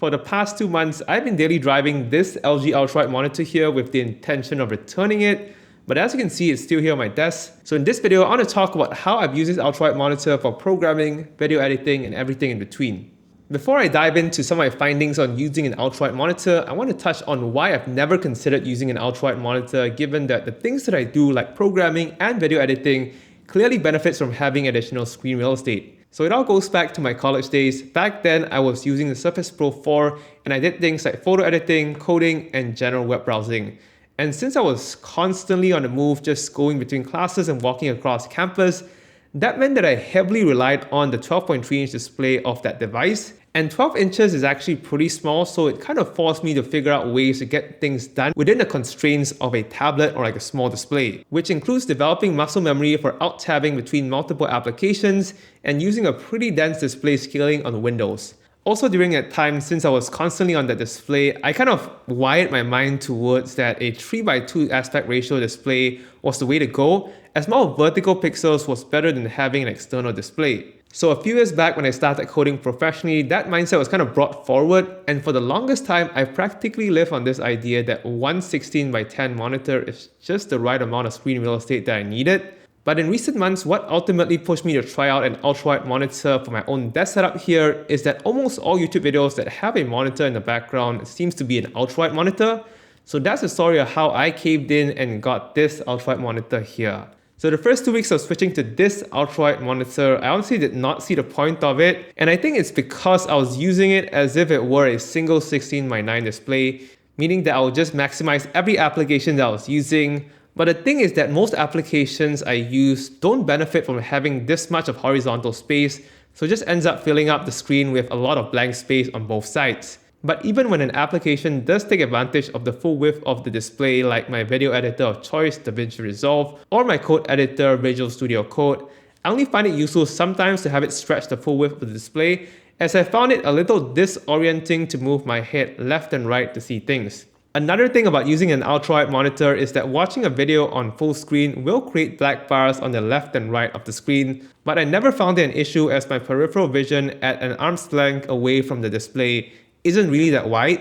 For the past 2 months, I've been daily driving this LG Ultralight monitor here with the intention of returning it, but as you can see, it's still here on my desk. So in this video, I want to talk about how I've used this Ultralight monitor for programming, video editing, and everything in between. Before I dive into some of my findings on using an ultralight monitor, I want to touch on why I've never considered using an ultralight monitor, given that the things that I do like programming and video editing clearly benefits from having additional screen real estate. So it all goes back to my college days. Back then, I was using the Surface Pro 4 and I did things like photo editing, coding, and general web browsing. And since I was constantly on the move, just going between classes and walking across campus, that meant that I heavily relied on the 12.3-inch display of that device. And 12 inches is actually pretty small, so it kind of forced me to figure out ways to get things done within the constraints of a tablet or like a small display, which includes developing muscle memory for out-tabbing between multiple applications and using a pretty dense display scaling on Windows. Also during that time, since I was constantly on that display, I kind of wired my mind towards that a 3:2 aspect ratio display was the way to go, as more vertical pixels was better than having an external display. So a few years back when I started coding professionally, that mindset was kind of brought forward, and for the longest time, I practically lived on this idea that one 16:10 monitor is just the right amount of screen real estate that I needed. But in recent months, what ultimately pushed me to try out an ultralight monitor for my own desk setup here is that almost all YouTube videos that have a monitor in the background seems to be an ultralight monitor. So that's the story of how I caved in and got this ultralight monitor here. So the first 2 weeks of switching to this ultralight monitor, I honestly did not see the point of it. And I think it's because I was using it as if it were a single 16:9 display, meaning that I would just maximize every application that I was using. But the thing is that most applications I use don't benefit from having this much of horizontal space, so it just ends up filling up the screen with a lot of blank space on both sides. But even when an application does take advantage of the full width of the display, like my video editor of choice, DaVinci Resolve, or my code editor, Visual Studio Code, I only find it useful sometimes to have it stretch the full width of the display, as I found it a little disorienting to move my head left and right to see things. Another thing about using an ultralight monitor is that watching a video on full screen will create black bars on the left and right of the screen, but I never found it an issue as my peripheral vision at an arm's length away from the display isn't really that wide.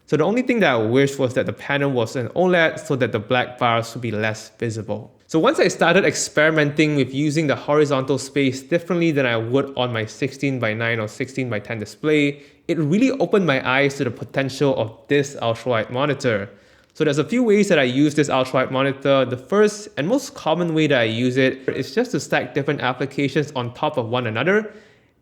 So the only thing that I wished was that the panel was an OLED so that the black bars would be less visible. So once I started experimenting with using the horizontal space differently than I would on my 16:9 or 16:10 display, it really opened my eyes to the potential of this ultralight monitor. So there's a few ways that I use this ultralight monitor. The first and most common way that I use it is just to stack different applications on top of one another.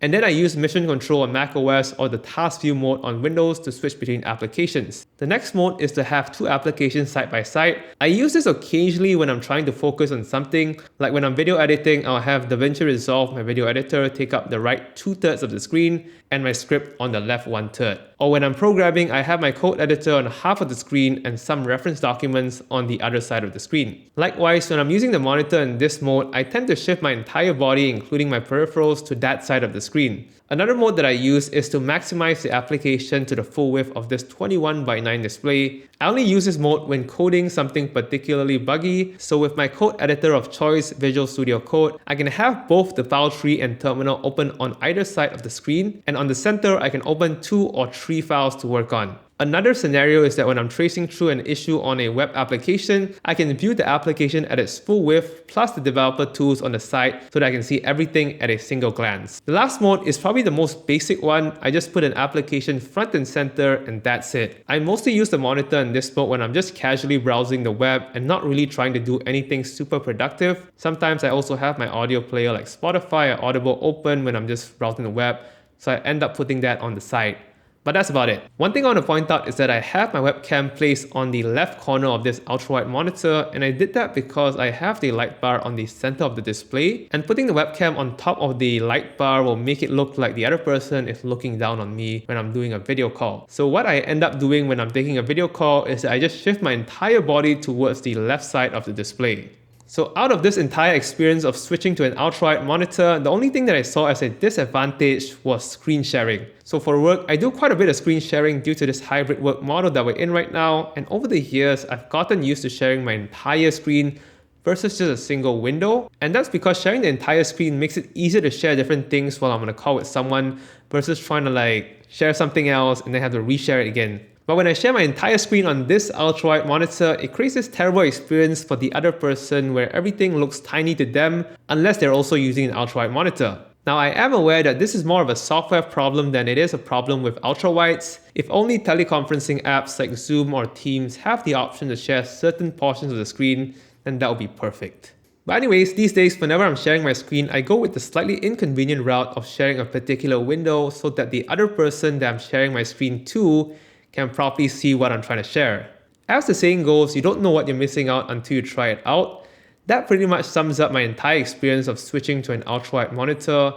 And then I use Mission Control on macOS or the Task View mode on Windows to switch between applications. The next mode is to have two applications side by side. I use this occasionally when I'm trying to focus on something, like when I'm video editing, I'll have DaVinci Resolve, my video editor, take up the right 2/3 of the screen and my script on the left 1/3. Or when I'm programming, I have my code editor on half of the screen and some reference documents on the other side of the screen. Likewise, when I'm using the monitor in this mode, I tend to shift my entire body, including my peripherals, to that side of the screen. Another mode that I use is to maximize the application to the full width of this 21:9 display. I only use this mode when coding something particularly buggy, so with my code editor of choice, Visual Studio Code, I can have both the file tree and terminal open on either side of the screen, and on the center I can open 2 or 3 files to work on. Another scenario is that when I'm tracing through an issue on a web application, I can view the application at its full width plus the developer tools on the side so that I can see everything at a single glance. The last mode is probably the most basic one. I just put an application front and center and that's it. I mostly use the monitor in this mode when I'm just casually browsing the web and not really trying to do anything super productive. Sometimes I also have my audio player like Spotify or Audible open when I'm just browsing the web, so I end up putting that on the side. But that's about it. One thing I want to point out is that I have my webcam placed on the left corner of this ultrawide monitor, and I did that because I have the light bar on the center of the display, and putting the webcam on top of the light bar will make it look like the other person is looking down on me when I'm doing a video call. So what I end up doing when I'm taking a video call is that I just shift my entire body towards the left side of the display. So out of this entire experience of switching to an ultrawide monitor, the only thing that I saw as a disadvantage was screen sharing. So for work, I do quite a bit of screen sharing due to this hybrid work model that we're in right now, and over the years, I've gotten used to sharing my entire screen versus just a single window. And that's because sharing the entire screen makes it easier to share different things while I'm on a call with someone versus trying to like share something else and then have to reshare it again. But when I share my entire screen on this ultrawide monitor, it creates this terrible experience for the other person where everything looks tiny to them unless they're also using an ultrawide monitor. Now I am aware that this is more of a software problem than it is a problem with ultrawides. If only teleconferencing apps like Zoom or Teams have the option to share certain portions of the screen, then that would be perfect. But anyways, these days whenever I'm sharing my screen, I go with the slightly inconvenient route of sharing a particular window so that the other person that I'm sharing my screen to can properly see what I'm trying to share. As the saying goes, you don't know what you're missing out until you try it out. That pretty much sums up my entire experience of switching to an ultrawide monitor.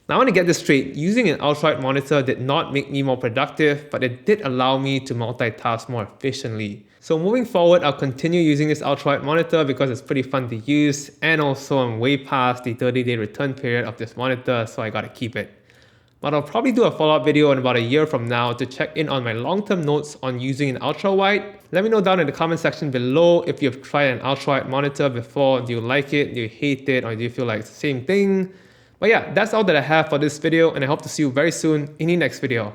Now I want to get this straight, using an ultrawide monitor did not make me more productive, but it did allow me to multitask more efficiently. So moving forward, I'll continue using this ultrawide monitor because it's pretty fun to use, and also I'm way past the 30-day return period of this monitor, so I gotta keep it. But I'll probably do a follow-up video in about a year from now to check in on my long-term notes on using an ultrawide. Let me know down in the comment section below if you've tried an ultrawide monitor before. Do you like it? Do you hate it? Or do you feel like it's the same thing? But yeah, that's all that I have for this video, and I hope to see you very soon in the next video.